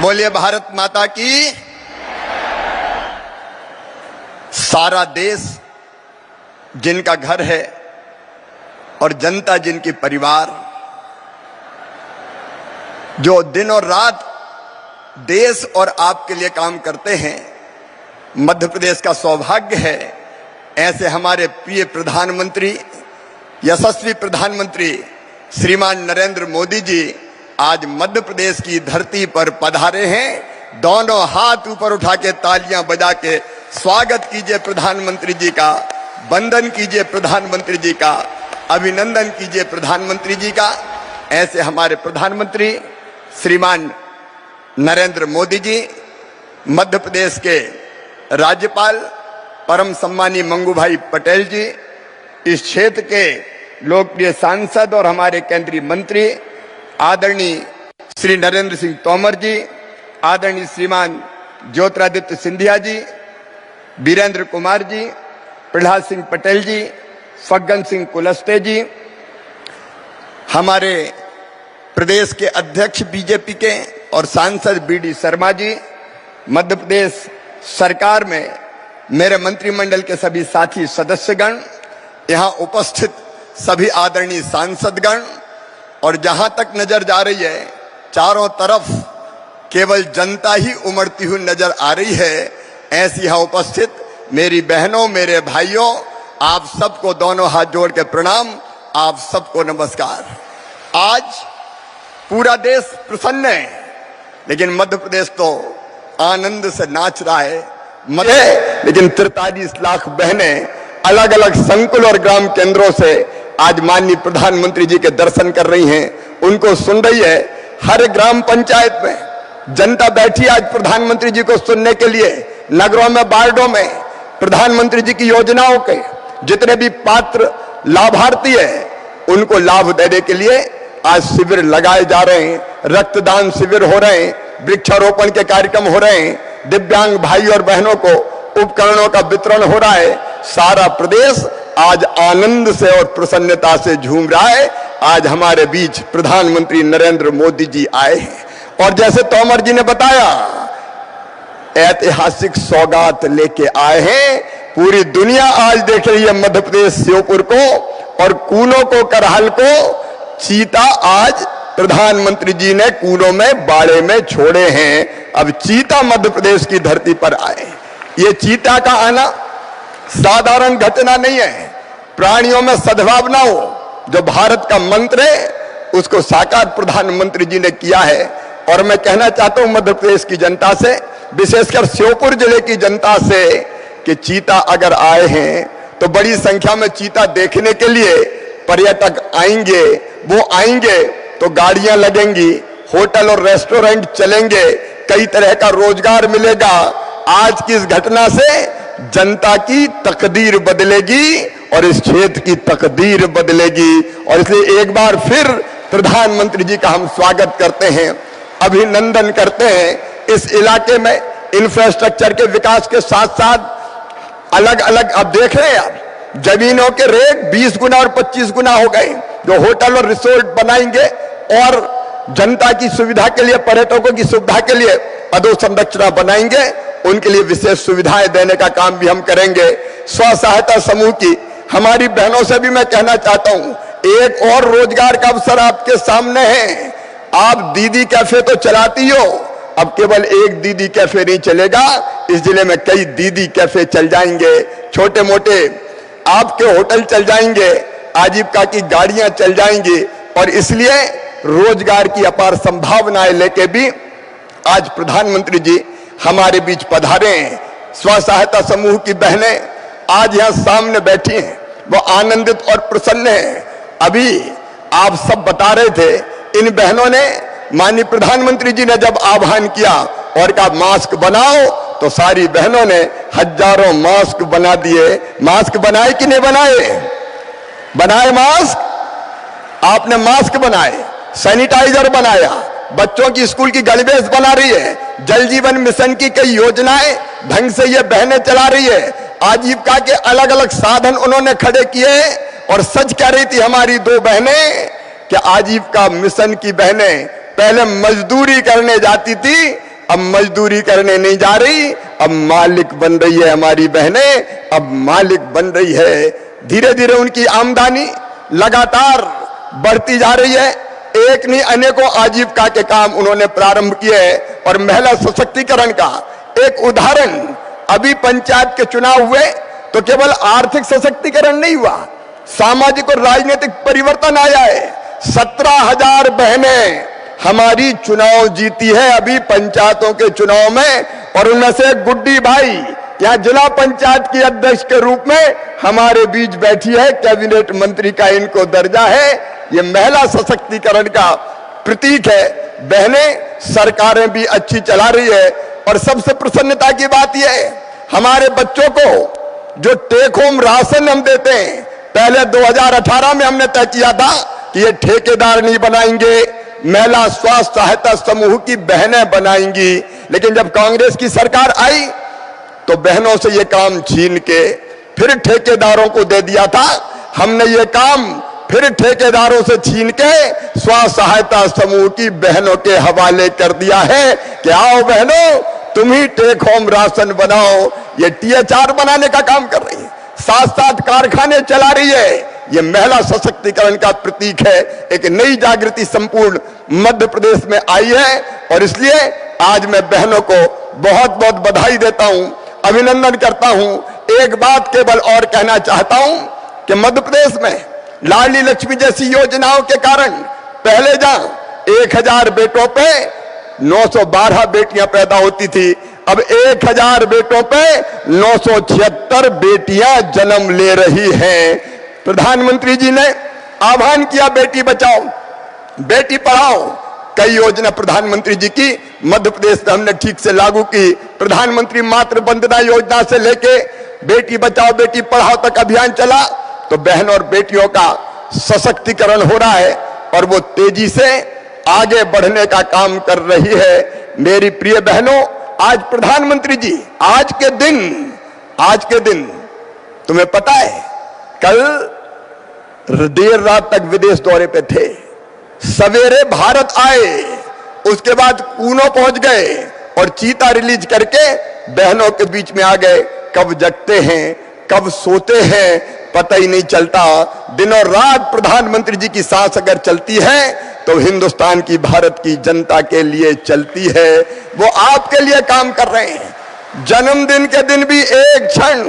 बोलिए भारत माता की। सारा देश जिनका घर है और जनता जिनकी परिवार, जो दिन और रात देश और आपके लिए काम करते हैं, मध्य प्रदेश का सौभाग्य है। ऐसे हमारे प्रिय प्रधानमंत्री, यशस्वी प्रधानमंत्री श्रीमान नरेंद्र मोदी जी आज मध्य प्रदेश की धरती पर पधारे हैं। दोनों हाथ ऊपर उठा के तालियां बजा के स्वागत कीजिए प्रधानमंत्री जी का, वंदन कीजिए प्रधानमंत्री जी का, अभिनंदन कीजिए प्रधानमंत्री जी का। ऐसे हमारे प्रधानमंत्री श्रीमान नरेंद्र मोदी जी, मध्य प्रदेश के राज्यपाल परम सम्मानी मंगू भाई पटेल जी, इस क्षेत्र के लोकप्रिय सांसद और हमारे केंद्रीय मंत्री आदरणीय श्री नरेंद्र सिंह तोमर जी, आदरणीय श्रीमान ज्योतिरादित्य सिंधिया जी, वीरेंद्र कुमार जी, प्रहलाद सिंह पटेल जी, फग्गन सिंह कुलस्ते जी, हमारे प्रदेश के अध्यक्ष बीजेपी के और सांसद बीडी शर्मा जी, मध्य प्रदेश सरकार में मेरे मंत्रिमंडल के सभी साथी सदस्यगण, यहाँ उपस्थित सभी आदरणीय सांसदगण, और जहां तक नजर जा रही है चारों तरफ केवल जनता ही उमड़ती हुई नजर आ रही है। ऐसी यहाँ उपस्थित मेरी बहनों, मेरे भाइयों, आप सबको दोनों हाथ जोड़ के प्रणाम, आप सबको नमस्कार। आज पूरा देश प्रसन्न है, लेकिन मध्य प्रदेश तो आनंद से नाच रहा है। लेकिन 43 लाख बहनें अलग अलग संकुल और ग्राम केंद्रों से आज माननीय प्रधानमंत्री जी के दर्शन कर रही हैं, उनको सुन रही है। हर ग्राम पंचायत में जनता बैठी आज प्रधानमंत्री जी को सुनने के लिए। नगरों में, वार्डों में प्रधानमंत्री जी की योजनाओं के जितने भी पात्र लाभार्थी हैं, उनको लाभ देने के लिए आज शिविर लगाए जा रहे हैं, रक्तदान शिविर हो रहे हैं, वृक्षारोपण के कार्यक्रम हो रहे हैं, दिव्यांग भाई और बहनों को उपकरणों का वितरण हो रहा है। सारा प्रदेश आज आनंद से और प्रसन्नता से झूम रहा है। आज हमारे बीच प्रधानमंत्री नरेंद्र मोदी जी आए हैं और जैसे तोमर जी ने बताया, ऐतिहासिक सौगात लेके आए हैं। पूरी दुनिया आज देख रही है मध्य प्रदेश श्योपुर को और कूनों को, करहल को। चीता आज प्रधानमंत्री जी ने कूनों में, बाड़े में छोड़े हैं। अब चीता मध्य प्रदेश की धरती पर आए। ये चीता का आना साधारण घटना नहीं है। प्राणियों में सद्भावना हो, जो भारत का मंत्र है, उसको साकार प्रधानमंत्री जी ने किया है। और मैं कहना चाहता हूं मध्य प्रदेश की जनता से, विशेषकर श्योपुर जिले की जनता से, कि चीता अगर आए हैं तो बड़ी संख्या में चीता देखने के लिए पर्यटक आएंगे। वो आएंगे तो गाड़ियां लगेंगी, होटल और रेस्टोरेंट चलेंगे, कई तरह का रोजगार मिलेगा। आज की इस घटना से जनता की तकदीर बदलेगी और इस क्षेत्र की तकदीर बदलेगी। और इसलिए एक बार फिर प्रधानमंत्री जी का हम स्वागत करते हैं, अभिनंदन करते हैं। इस इलाके में इंफ्रास्ट्रक्चर के विकास के साथ साथ अलग अलग, अब देख रहे हैं आप, जमीनों के रेट 20 गुना और 25 गुना हो गए। जो होटल और रिसोर्ट बनाएंगे और जनता की सुविधा के लिए, पर्यटकों की सुविधा के लिए अधोसंरचना बनाएंगे, उनके लिए विशेष सुविधाएं देने का काम भी हम करेंगे। स्व सहायता समूह की हमारी बहनों से भी मैं कहना चाहता हूं, एक और रोजगार का अवसर आपके सामने है। आप दीदी कैफे तो चलाती हो, अब केवल एक दीदी कैफे नहीं चलेगा, इस जिले में कई दीदी कैफे चल जाएंगे, छोटे मोटे आपके होटल चल जाएंगे, आजीविका की गाड़ियां चल जाएंगी। और इसलिए रोजगार की अपार संभावनाएं लेके भी आज प्रधानमंत्री जी हमारे बीच पधारे हैं। स्व सहायता समूह की बहनें आज यहाँ सामने बैठी हैं, वो आनंदित और प्रसन्न हैं। अभी आप सब बता रहे थे, इन बहनों ने माननीय प्रधानमंत्री जी ने जब आह्वान किया और कहा मास्क बनाओ, तो सारी बहनों ने हजारों मास्क बना दिए। मास्क बनाए कि नहीं बनाए? बनाए मास्क, आपने मास्क बनाए, सैनिटाइजर बनाया, बच्चों की स्कूल की गणवेश बना रही है, जल जीवन मिशन की कई योजनाएं ढंग से ये बहनें चला रही है, आजीविका के अलग अलग साधन उन्होंने खड़े किए। और सच कह रही थी हमारी 2 बहनें कि आजीविका मिशन की बहनें पहले मजदूरी करने जाती थी, अब मजदूरी करने नहीं जा रही, अब मालिक बन रही है हमारी बहनें, अब मालिक बन रही है। धीरे धीरे उनकी आमदनी लगातार बढ़ती जा रही है। एक नहीं अनेकों आजीविका के काम उन्होंने प्रारंभ किए। और महिला सशक्तिकरण का एक उदाहरण, अभी पंचायत के चुनाव हुए तो केवल आर्थिक सशक्तिकरण नहीं हुआ, सामाजिक और राजनीतिक परिवर्तन आया है। 17,000 बहनें हमारी चुनाव जीती है अभी पंचायतों के चुनाव में, और उनमें से गुड्डी भाई यहाँ जिला पंचायत की अध्यक्ष के रूप में हमारे बीच बैठी है, कैबिनेट मंत्री का इनको दर्जा है। ये महिला सशक्तिकरण का प्रतीक है। बहनें सरकारें भी अच्छी चला रही है। और सबसे प्रसन्नता की बात यह है, हमारे बच्चों को जो टेक होम राशन हम देते हैं, पहले 2018 में हमने तय किया था कि ये ठेकेदार नहीं बनाएंगे, महिला स्वास्थ्य सहायता समूह की बहनें बनाएंगी। लेकिन जब कांग्रेस की सरकार आई तो बहनों से ये काम छीन के फिर ठेकेदारों को दे दिया था। हमने ये काम फिर ठेकेदारों से छीन के स्वास्थ्य सहायता समूह की बहनों के हवाले कर दिया है कि आओ बहनों, तुम ही टेक होम राशन बनाओ। ये THR बनाने का काम कर रही है, साथ साथ कारखाने चला रही है। ये महिला सशक्तिकरण का प्रतीक है। एक नई जागृति संपूर्ण मध्य प्रदेश में आई है। और इसलिए आज मैं बहनों को बहुत बहुत बधाई देता हूं, अभिनंदन करता हूं। एक बात केवल और कहना चाहता हूं कि मध्य प्रदेश में लाडली लक्ष्मी जैसी योजनाओं के कारण पहले जहां 1000 बेटों पे 912 बेटियां पैदा होती थी, अब 1000 बेटों पे 976 बेटियां जन्म ले रही हैं। प्रधानमंत्री जी ने आह्वान किया बेटी बचाओ बेटी पढ़ाओ, कई योजना प्रधानमंत्री जी की मध्य प्रदेश में हमने ठीक से लागू की। प्रधानमंत्री मातृ वंदना योजना से लेके बेटी बचाओ बेटी पढ़ाओ तक अभियान चला। तो बहन और बेटियों का सशक्तिकरण हो रहा है और वो तेजी से आगे बढ़ने का काम कर रही है। मेरी प्रिय बहनों, आज प्रधानमंत्री जी आज के दिन तुम्हें पता है, कल देर रात तक विदेश दौरे पे थे, सवेरे भारत आए, उसके बाद कूनो पहुंच गए और चीता रिलीज करके बहनों के बीच में आ गए। कब जगते हैं कब सोते हैं पता ही नहीं चलता। दिनों रात प्रधानमंत्री जी की सांस अगर चलती है तो हिंदुस्तान की, भारत की जनता के लिए चलती है। वो आपके लिए काम कर रहे हैं। जन्मदिन के दिन भी एक क्षण,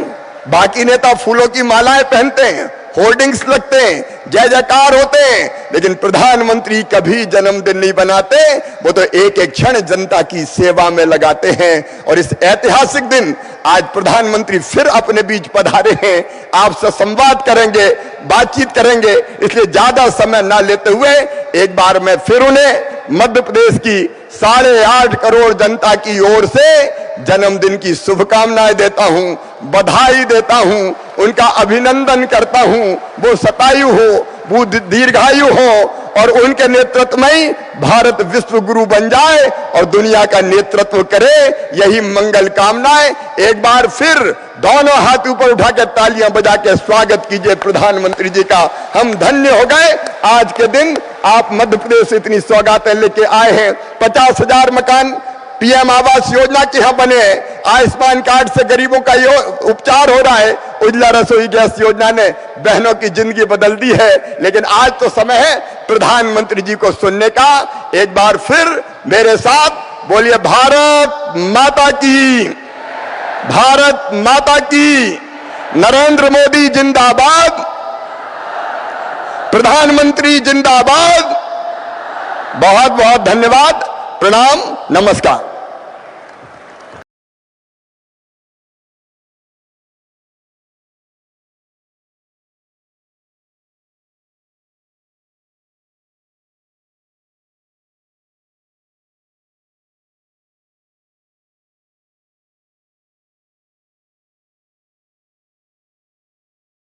बाकी नेता फूलों की मालाएं पहनते हैं, होर्डिंग्स लगते हैं, जय जयकार होते हैं, लेकिन प्रधानमंत्री कभी जन्मदिन नहीं बनाते। वो तो एक एक क्षण जनता की सेवा में लगाते हैं। और इस ऐतिहासिक दिन आज प्रधानमंत्री फिर अपने बीच पधारे हैं, आपसे संवाद करेंगे, बातचीत करेंगे। इसलिए ज्यादा समय ना लेते हुए एक बार मैं फिर उन्हें मध्य प्रदेश की 8.5 करोड़ जनता की ओर से जन्मदिन की शुभकामनाएं देता हूं, बधाई देता हूं, उनका अभिनंदन करता हूं। वो शतायु हो, वो दीर्घायु हो और उनके नेतृत्व में भारत विश्व गुरु बन जाए और दुनिया का नेतृत्व करे, यही मंगल कामनाएं। एक बार फिर दोनों हाथ ऊपर उठा के तालियां बजा के स्वागत कीजिए प्रधानमंत्री जी का। हम धन्य हो गए आज के दिन आप मध्य प्रदेश से इतनी सौगातें लेके आए हैं। 50,000 मकान PM आवास योजना के यहाँ बने हैं, आयुष्मान कार्ड से गरीबों का उपचार हो रहा है, उज्ज्वला रसोई गैस योजना ने बहनों की जिंदगी बदल दी है। लेकिन आज तो समय है प्रधानमंत्री जी को सुनने का। एक बार फिर मेरे साथ बोलिए, भारत माता की, भारत माता की, नरेंद्र मोदी जिंदाबाद, प्रधानमंत्री जिंदाबाद। बहुत बहुत धन्यवाद, प्रणाम, नमस्कार।